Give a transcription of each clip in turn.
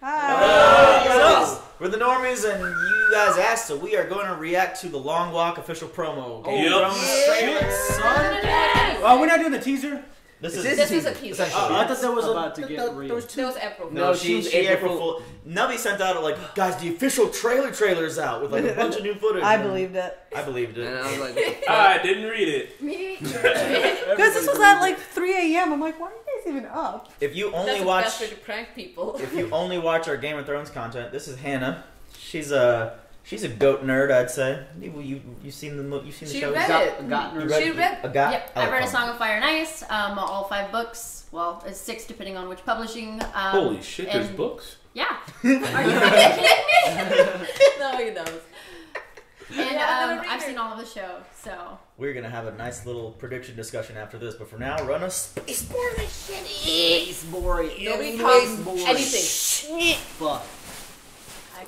Hi. So, we're the Normies, and you guys asked, so we are going to react to the Long Walk official promo. Oh, we're not doing the teaser? This is a teaser. I thought that was about to get real. That was April. No, she April Fool. Nubby sent out like, guys, the official trailer's out with like a bunch of new footage. I believed it. I believed it. And I was like, I didn't read it. Me? Because this was at like 3 a.m. I'm like, why are you guys even up? If you only That's watch, the best way to prank people. if you only watch our Game of Thrones content, this is Hannah. She's a goat nerd, I'd say. You've seen the She show? read it. She read. Yep. I've read A Song of Fire and Ice, all 5 books. Well, it's 6 depending on which publishing. Holy shit, there's books? Yeah. Are you kidding me? No, he knows. And I've seen all of the show, so. We're gonna have a nice little prediction discussion after this, but for now, run a space board. Space boring. Nobody talks anything. Fuck. I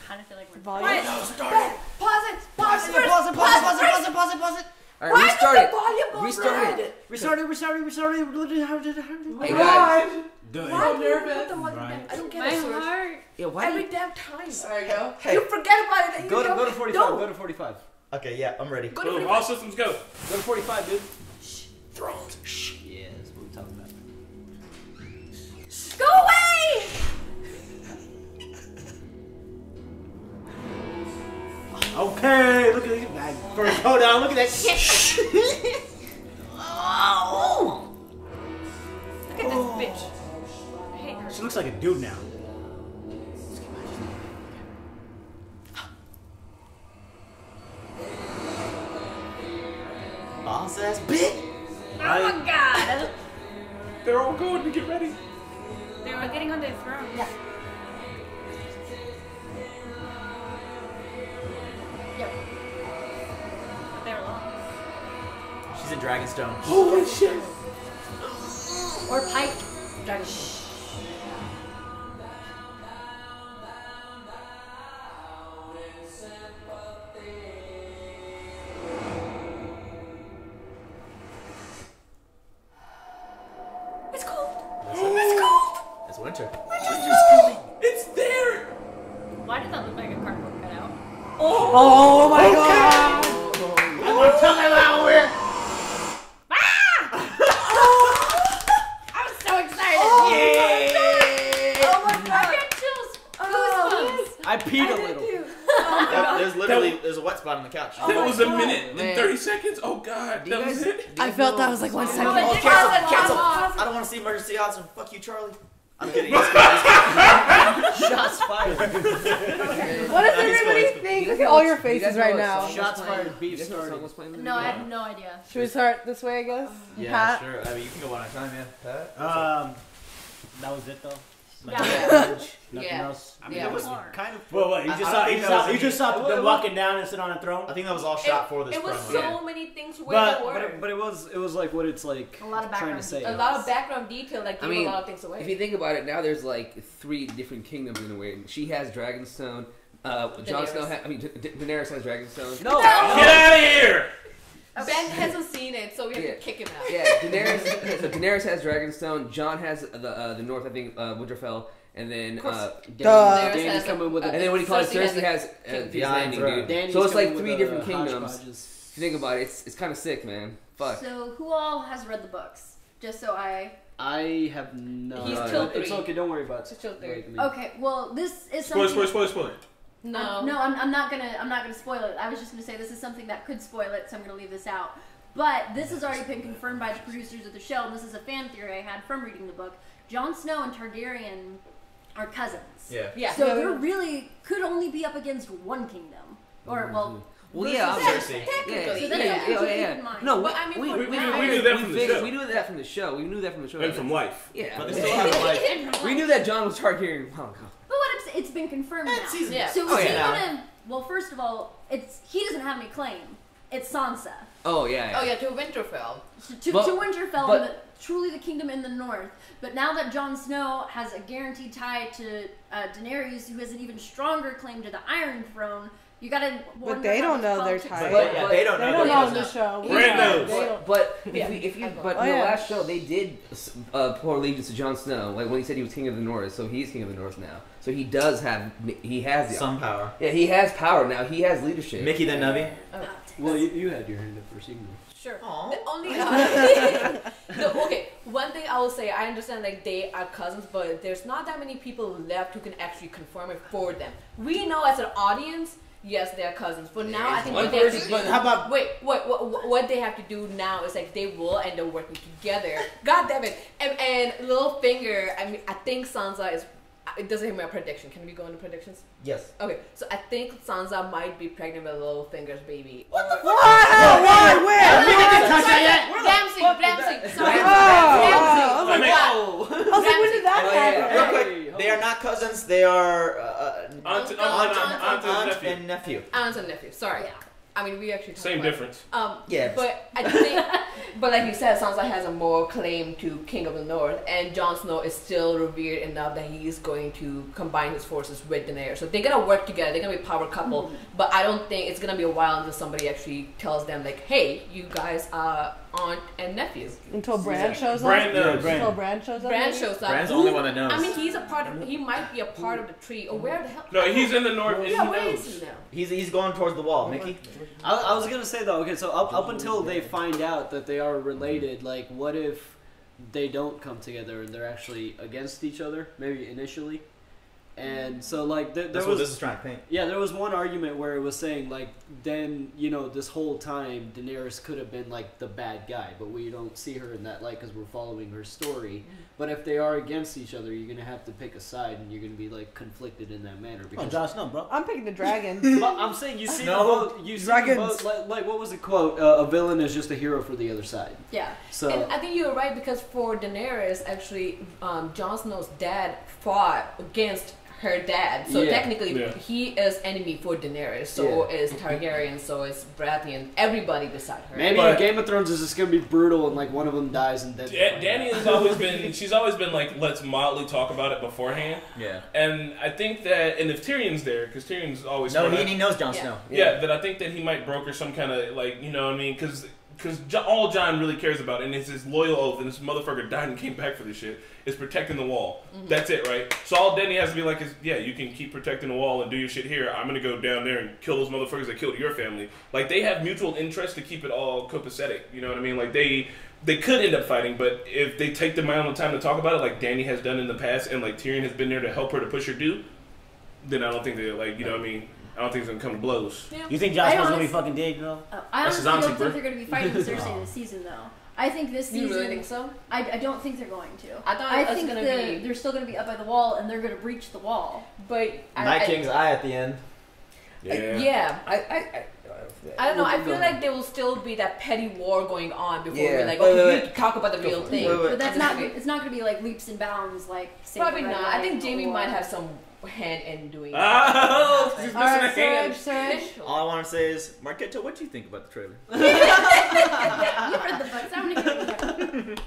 kind of feel like we're Volume. Pause it. Alright, restart it. Restarted. Hey guys. Why are you nervous? I don't get my it, Serge. heart. Yeah, why Every damn time. There you go. Hey. You forget about it. And Go you to 45. Don't. Go to 45. Okay, yeah, I'm ready. Go to Boom, 45. all systems go. Go to 45, dude. Thrones. Shh. Yeah, that's what we're talking about. Go away! Okay, look at these. First, hold on, look at that shit. Oh! Look at this bitch. I hate her. She looks like a dude now. Boss ass bitch. Oh my god! They're all going to get ready. They were getting on their throne. Yeah. Yep. But they were long. She's in Dragonstone. Holy shit. Or Pike. Dragon. It's cold. It's cold. It's winter. It's there. Why did that look like a cardboard cutout? Oh my god! I'm gonna tell them how we're. I'm so excited! Oh my I god. get chills! Goosebumps! I peed a little. There's a wet spot on the couch. That was a minute Man. and 30 seconds. Oh god, that was it. I felt that was like 1 second. Oh, cancel. I don't want to see emergency odds. Fuck you, Charlie. I'm kidding. Shots fired. What does everybody think? Look at all your faces right now. Shots fired, beef You guys know what started. song was playing? No, I had no idea. Should we start this way, I guess? Yeah, Pat? sure. I mean, you can go one at a time, yeah. Pat? That was it though. Yeah. Nothing Yeah. else. I mean, Yeah. it was kind of. Well, what? You just saw. You just saw them walking down and sit on a throne. I think that was all shot for this It was promo. so many things where they were. But it was like what it's like A lot of trying background to say. A lot of background detail that gave I mean, a lot of things away. If you think about it, now there's like 3 different kingdoms in a way. She has Dragonstone. Jon Snow. Daenerys has Dragonstone. No. Get out of here. Ben hasn't seen it, so we have to kick him out. Yeah, Daenerys. So Daenerys has Dragonstone. Jon has the North. I think Winterfell. And then Danny's coming with it. And then what do you call it? Cersei has King's Landing, dude. So it's like 3 different kingdoms. If you think about it, it's kind of sick, man. Fuck. So, who all has read the books? Just so I have no. He's till 3. It's okay. Don't worry about it. It's till 3. Okay, well, this is something. Spoiler. No. No, I'm not gonna spoil it. I was just gonna say this is something that could spoil it, so I'm gonna leave this out. But this has already been confirmed by the producers of the show, and this is a fan theory I had from reading the book. Jon Snow and Targaryen are cousins. Yeah. So they really could only be up against one kingdom, or well. Well, yeah, Cersei. Technically, so that's something to keep in mind. No, But I mean, we knew that from the show. We knew that from the show. We knew that from the show. And from life. Yeah. But they still have like. We knew that Jon was Targaryen. Oh, God. But what it's been confirmed now. Yeah. So Oh, is he yeah. gonna? Well, first of all, he doesn't have any claim. It's Sansa. Oh, yeah. Oh yeah, to Winterfell. To But- Winterfell, but- truly the kingdom in the north. But now that Jon Snow has a guaranteed tie to Daenerys, who has an even stronger claim to the Iron Throne, You gotta. But they don't know their type. But they don't They know. don't know in the show. Brand knows. But in the last show they did pour allegiance to Jon Snow. Like when he said he was king of the North, so he's king of the North now. So he has Some power. Yeah, he has power now. He has leadership. Mickey the Nubby. Well, you had your hand up first. Sure. Aww. The only okay, one thing I will say, I understand like they are cousins, but there's not that many people left who can actually confirm it for them. We know as an audience, yes, they are cousins. But now I think what they have to do, how about what they have to do now is like they will end up working together. God damn it! And Littlefinger, I mean, I think Sansa is. It doesn't have my prediction. Can we go into predictions? Yes. Okay, so I think Sansa might be pregnant with Littlefinger's baby. What? Why? Where? Ramsay. Sorry. I was like, wow. I was like, when did that happen? Real quick, they are not cousins. They are Aunt and nephew. Aunt and nephew. Sorry. Yeah. I mean, we actually Same difference. Yeah. But I think, but like you said, Sansa has a more claim to King of the North, and Jon Snow is still revered enough that he's going to combine his forces with Daenerys. So they're gonna work together. They're gonna be a power couple. But I don't think it's gonna be a while until somebody actually tells them like, "Hey, you guys are aunt and nephew." Until Bran shows up. Bran knows. Until Bran shows up. Bran maybe? shows up. Bran's the only one that knows. I mean, he's a part of. He might be a part of the tree, or where the hell? No, he's in the North. And Yeah, he where knows. is he now? He's going towards the wall, Mickey. I was gonna say though, okay, so up until they find out that they are related, like, what if they don't come together and they're actually against each other, maybe initially? And so, like, there That's was what this is trying to paint. yeah, there was one argument where it was saying like, then this whole time Daenerys could have been like the bad guy, but we don't see her in that light because we're following her story. But if they are against each other, you're gonna have to pick a side, and you're gonna be like conflicted in that manner. Because Jon Snow, bro. I'm picking the dragon. But I'm saying you see No. them both. You see them Dragons. both, like what was the quote? A villain is just a hero for the other side. Yeah. So And I think you're right because for Daenerys, actually, Jon Snow's dad fought against her dad. So Yeah. technically, Yeah. he is enemy for Daenerys. So is Targaryen. So is Baratheon. Everybody beside her. maybe But- in Game of Thrones is just gonna be brutal, and like one of them dies, and then Dany has always been. She's always been like, let's mildly talk about it beforehand. Yeah. And I think that, and if Tyrion's there, because Tyrion's always No, smart, he knows Jon Yeah. Snow. yeah, that I think that he might broker some kind of like, you know what I mean? Because all Jon really cares about, and it's his loyal oath, and this motherfucker died and came back for this shit, is protecting the wall. That's it, right? So all Dany has to be like is, yeah, you can keep protecting the wall and do your shit here. I'm gonna go down there and kill those motherfuckers that killed your family. Like, they have mutual interest to keep it all copacetic. You know what I mean? Like, they could end up fighting, but if they take the amount of time to talk about it, like Dany has done in the past, and like Tyrion has been there to help her to push her due, then I don't think they're like, you know what I mean? I don't think it's gonna come to blows. Yeah. You think Jon Snow's gonna be fucking dead, though? I That's his honestly auntie, don't bro. think they're going to be fighting Cersei this season, though. I think this You season. really think so? I don't think they're going to. I thought I it was think gonna be- they're still going to be up by the wall, and they're going to breach the wall. But Night King's eye at the end. yeah. I don't know. I feel Go like there will still be that petty war going on before Yeah. we're like, Wait, okay, we wait, need to talk about the real thing. Wait, wait. But that's And not. then- It's not going to be like leaps and bounds, like Probably Saving not. Private I think Ryan Jamie or- might have some hand in doing. Oh, she's All missing right, a hand. Serge. All I want to say is, Marquetta, what do you think about the trailer? You read the books. I'm going to give it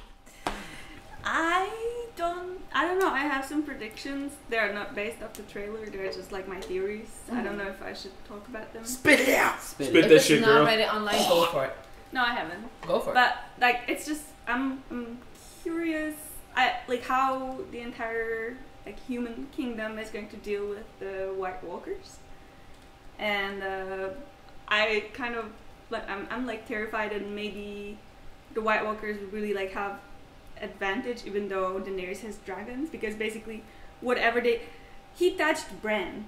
I don't know. I have some predictions. They're not based off the trailer. They're just like my theories. I don't know if I should talk about them. Spit it out! Spit If that it's shit, not girl. ready online, go for it. No, I haven't. Go for it. But like, it's just I'm curious. Like how the entire like human kingdom is going to deal with the White Walkers, and I kind of like I'm like terrified that maybe the White Walkers would really like have advantage, even though Daenerys has dragons, because basically whatever he touched Bran,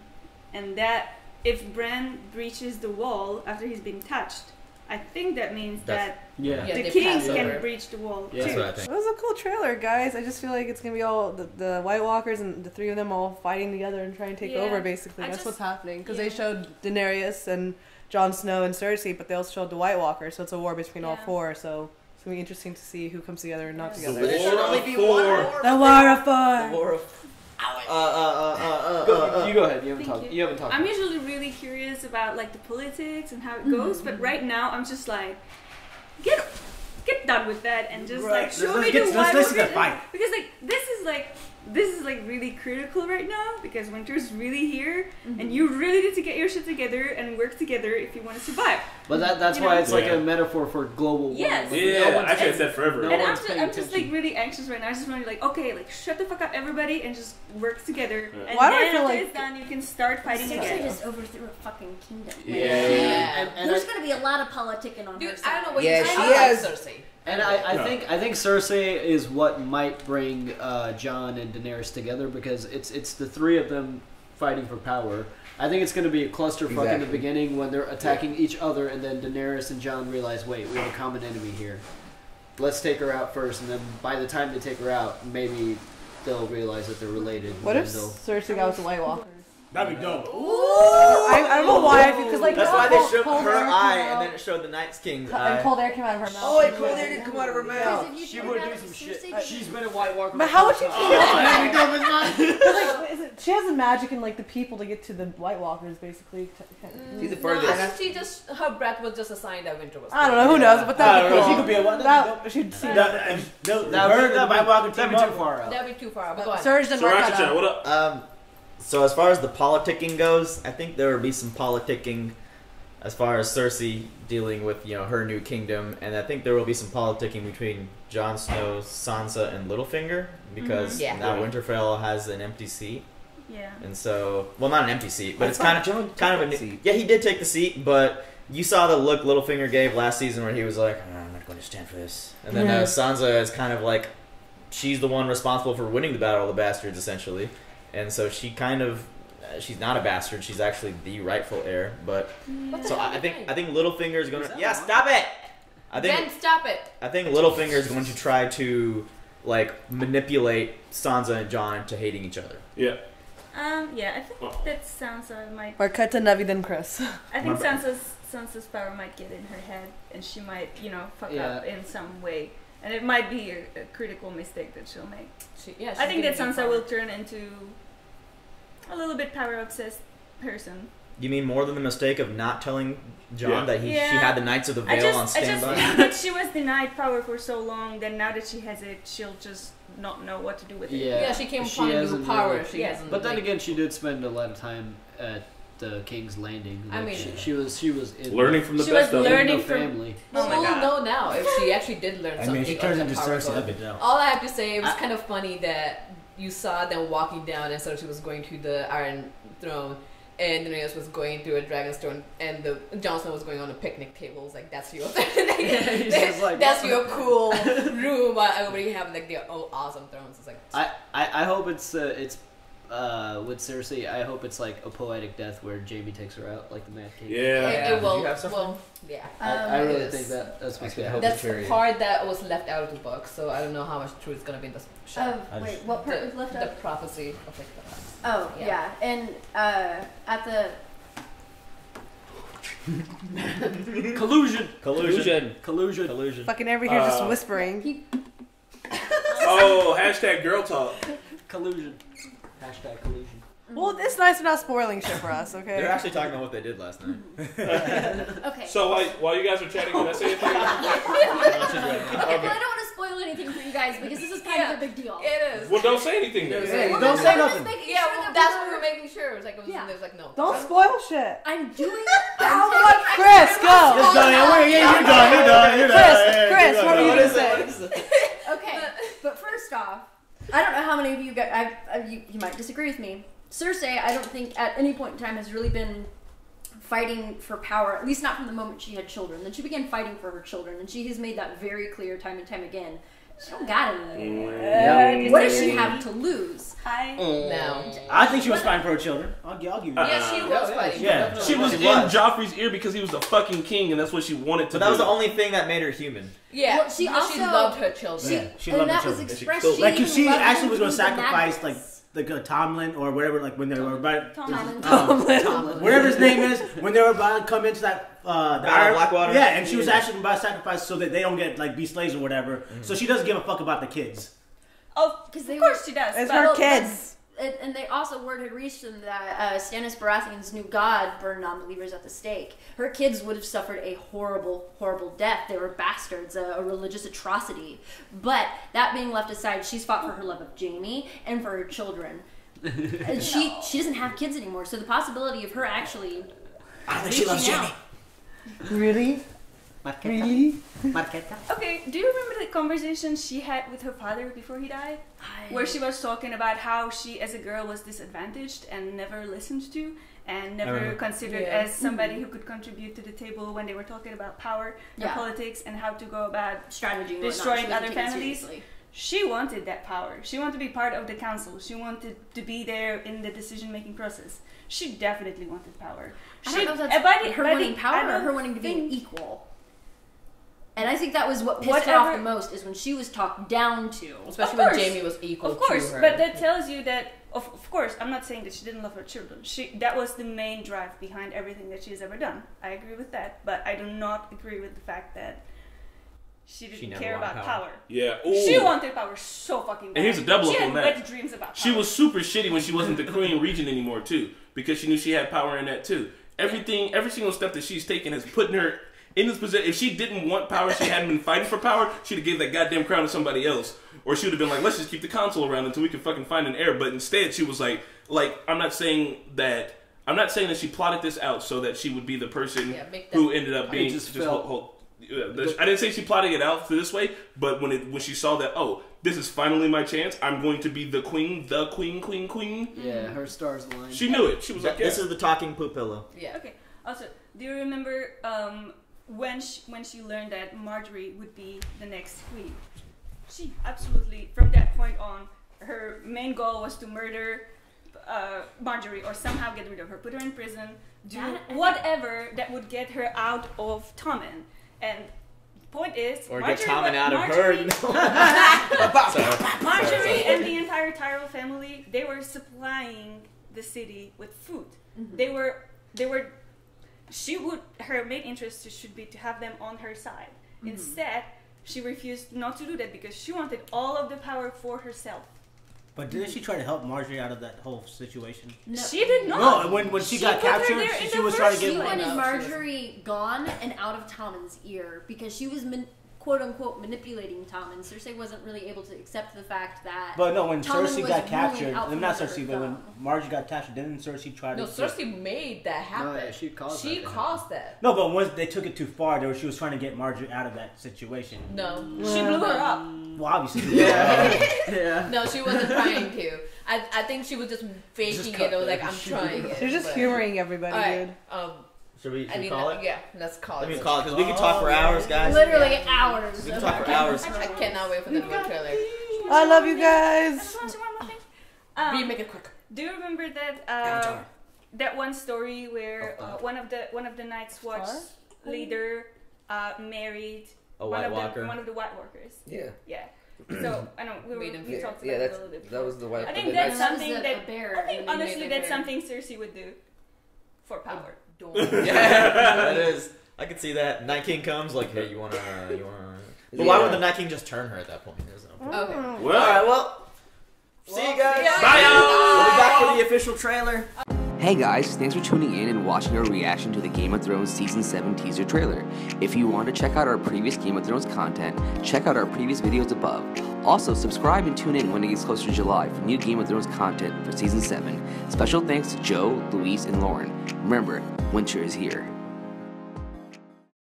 and that if Bran breaches the wall after he's been touched, I think that means that Yeah. Yeah, the they kings pass can over. breach the wall Yeah. That's too. what I think. It was a cool trailer, guys. I just feel like it's gonna be all the White Walkers and the three of them all fighting together and trying to take Yeah. over. Basically, I that's just- what's happening. Because yeah. they showed Daenerys and Jon Snow and Cersei, but they also showed the White Walkers. So it's a war between all Yeah. four. So it's gonna be interesting to see who comes together and not Yes. together. But it should War only of be four. one war. The War of The Four. war of... You go ahead. You haven't Thank talked. you. You haven't talked. I'm about it. usually really curious about like the politics and how it goes, but right now I'm just like, get done with that and just like show me the let's White listen to Walkers. the fight. Because like this is like this is like really critical right now because winter's really here, and you really need to get your shit together and work together if you want to survive. But that's why it's like a metaphor for global warming. Yes. Yeah, I said that forever. And I'm just like really anxious right now. I just want to like, okay, like shut the fuck up, everybody, and just work together. Yeah. And Why do I then feel after like- it's done, you can start fighting Cersei again. just overthrew a fucking kingdom. Yeah. And There's gonna be a lot of politicking on her Dude, side. I don't know what Yeah, you she I like has- Cersei. And I think Cersei is what might bring Jon and Daenerys together because it's the three of them fighting for power. I think it's going to be a clusterfuck in the Exactly. beginning when they're attacking each other, and then Daenerys and Jon realize, wait, we have a common enemy here. Let's take her out first, and then by the time they take her out, maybe they'll realize that they're related. What and if they'll- Cersei got with the White Walkers? That'd be dope. I don't know why. Because like That's you know why they how showed Cold her Air came eye, out? and then it showed the Night's King's And eye. cold air came out of her mouth. Oh, and cold air didn't come out of her Because mouth. if you She think would about do it, some Cersei shit. just- She's been a White Walker. But how would you Oh, do that'd be dope as fuck. But like, she has the magic and like the people to get to the White Walkers, basically. She's the No, furthest. I think she just her breath was just a sign that winter was. I don't know. Who knows? But that'd be She cool. could be a what? That she'd see. That'd be too far out. That'd be too far. But go on. Surge didn't So work Ratchet that Chan, out. what up? So as far as the politicking goes, I think there will be some politicking as far as Cersei dealing with, her new kingdom, and I think there will be some politicking between Jon Snow, Sansa, and Littlefinger because Yeah. now Winterfell has an empty seat, Yeah. and so not an empty seat, but I it's thought kind Jon of took a that new, seat. yeah, he did take the seat, but you saw the look Littlefinger gave last season where he was like, I'm not going to stand for this, and then Yeah. Sansa is kind of like, she's the one responsible for winning the Battle of the Bastards essentially, and so she kind of. She's not a bastard. She's actually the rightful heir. But What the so hell I you think think? Littlefinger is going Is to. that Yeah, wrong? stop it. I Ben, think stop it. Littlefinger is going to try to manipulate Sansa and Jon to hating each other. Yeah. Yeah, I think that Sansa might. Or cut to Navi then Chris. I think My bad. Sansa's power might get in her head, and she might, fuck Yeah. up in some way, and it might be a critical mistake that she'll make. She I think that didn't Sansa do will far. turn into a little bit power obsessed person. You mean more than the mistake of not telling Jon Yeah. that she Yeah. had the Knights of the I Vale on just think standby? that she was denied power for so long that now that she has it, she'll just not know what to do with it. Yeah. Yeah, she came She upon a new hasn't power. really- She Yeah. hasn't. But then like, again, she did spend a lot of time at the King's Landing. I Like, mean- she was in Learning from the She best was of them. learning the from- family. well, Oh my we'll God. know now if she actually did learn I something. mean, she turns of into the power Cersei. of That'd be dope. All I have to say, it was I- kind of funny that you saw them walking down and Cersei was going to the Iron Throne and Daenerys was going to a Dragon's Throne and Jon Snow was going on a picnic table. It's like, that's your He's just like, that's your cool room while everybody having like their own awesome thrones. It's like, I hope it's with Cersei. I hope it's like a poetic death where Jaime takes her out like the Mad King. Yeah. it will, Did you have something? well, yeah. I really Yes. think that's supposed to be. I I hope hope That's the period. part that was left out of the book, so I don't know how much truth is gonna be in the show. Oh, wait, what part was left The out? prophecy of like the Oh, Yeah. yeah. And at the collusion. Collusion. Fucking every here's just Uh, whispering. Oh, hashtag girl talk. Collusion. Hashtag collusion. Well, it's nice we're not spoiling shit for us, okay? They're actually talking about what they did last night. okay. So while you guys are chatting, can I say anything? Well, I don't want to spoil anything for you guys because this is kind of a big deal. It is. Well, don't say anything then. Yeah, Well, don't no, say I'm just nothing. making Yeah, sure well, that that's we what were- we're making sure. It's like, Yeah. there's like, no. Don't spoil shit. I'm doing. How much? Chris, go! Just go. Yeah, you're done. You're done. Chris, what were you What gonna is it? say? Okay, but first off, I don't know how many of you guys. You might disagree with me. Cersei, I don't think at any point in time has really been fighting for power. At least not from the moment she had children. Then she began fighting for her children, and she has made that very clear time and time again. She don't got any. What does she have to lose? No. I think she was fighting for her children. I'll give you that. Yeah, she was fighting. Yeah. She was She in was. Joffrey's ear because he was the fucking king, and that's what she wanted to But that was do. the only thing that made her human. Yeah, Well, she because she also- loved her children. Yeah, she and loved her that was children. expressed. She Like, 'cause she loved actually them was going to through the sacrifice, madness. Tomlin or whatever, like when they were about Tomlin. whatever his name is, when they were about to come into that the Iron- Blackwater? Yeah, and she was actually about to sacrifice so that they don't get like be slaves or whatever. So she doesn't give a fuck about the kids. Oh, Because of they course she does. It's but- her Well, kids. and they also word had reached them that Stannis Baratheon's new god burned non-believers at the stake. Her kids would have suffered a horrible, horrible death. They were bastards, a religious atrocity. But that being left aside, she's fought for her love of Jaime and for her children. And she doesn't have kids anymore, so the possibility of her actually I think she loves Jaime. Really? Really? Marqueta. Okay, do you remember the conversation she had with her father before he died? Where she was talking about how she, as a girl, was disadvantaged and never listened to, and never considered as somebody who could contribute to the table when they were talking about power and politics and how to go about strategy destroying other families. She wanted that power. She wanted to be part of the council. She wanted to be there in the decision-making process. She definitely wanted power. I don't know if that's her wanting power or her wanting to be an equal. And I think that was what pissed her off the most, is when she was talked down to. Especially when Jaime was equal to her. Of course, but that tells you that, of course, I'm not saying that she didn't love her children. That was the main drive behind everything that she has ever done. I agree with that, but I do not agree with the fact that she didn't care about power. Yeah. Ooh. She wanted power so fucking bad. And here's a double up on that. She had wet dreams about power. She was super shitty when she wasn't the Korean region anymore, too, because she knew she had power in that, too. Every single step that she's taken has put her in this position. If she didn't want power, she hadn't been fighting for power, she'd have gave that goddamn crown to somebody else. Or she would have been like, let's just keep the console around until we can fucking find an heir. But instead, she was like, I'm not saying that she plotted this out so that she would be the person who ended up being I didn't say she plotted it out for this way, but when she saw that, this is finally my chance, I'm going to be the queen. Yeah, her stars aligned. She knew it. She was like, this is the talking pupilla. Yeah. Okay. Also, do you remember when she learned that Marjorie would be the next queen? She absolutely, from that point on, her main goal was to murder Marjorie or somehow get rid of her, put her in prison, do whatever that would get her out of Tommen. And the point is, or Marjorie, get Tommen out of her. Marjorie and the entire Tyrell family, they were supplying the city with food. Mm-hmm. Her main interest should be to have them on her side. Mm-hmm. Instead, she refused not to do that because she wanted all of the power for herself. But didn't she try to help Marjorie out of that whole situation? No. She did not. No, when she got captured, she was trying to get... She wanted Marjorie gone and out of Tommen's ear because she was quote-unquote manipulating Tommen. Cersei wasn't really able to accept the fact that But no, when Tommen Cersei got captured... not Cersei, but when Marjorie got captured, didn't Cersei try to... No, Cersei made that happen. No, yeah, she caused that. No, but once they took it too far, she was trying to get Marjorie out of that situation. No. She blew her up. Well, obviously. Yeah. No, she wasn't trying to. I think she was just faking it. Or like, I'm trying it. They're just humoring everybody, dude. Should we call it? Yeah, let's call it. Let me call it, because we can talk for hours, guys. Literally hours. We can talk for hours. I cannot wait for the new trailer. I love you guys. Make it quick. Do you remember that one story where one of the Night's Watch leader married one of the White Walkers? Yeah. Yeah. So I know we talked about it a little bit. That was the White. I think that's something honestly that's something Cersei would do for power. Yeah, that is. I could see that. Night King comes like, hey, you wanna. But why would the Night King just turn her at that point? There's no point. Okay. Well, all right. Well, see you guys. Bye, y'all. We'll be back for the official trailer. Hey guys, thanks for tuning in and watching our reaction to the Game of Thrones Season 7 teaser trailer. If you want to check out our previous Game of Thrones content, check out our previous videos above. Also, subscribe and tune in when it gets closer to July for new Game of Thrones content for Season 7. Special thanks to Joe, Luis, and Lauren. Remember, winter is here.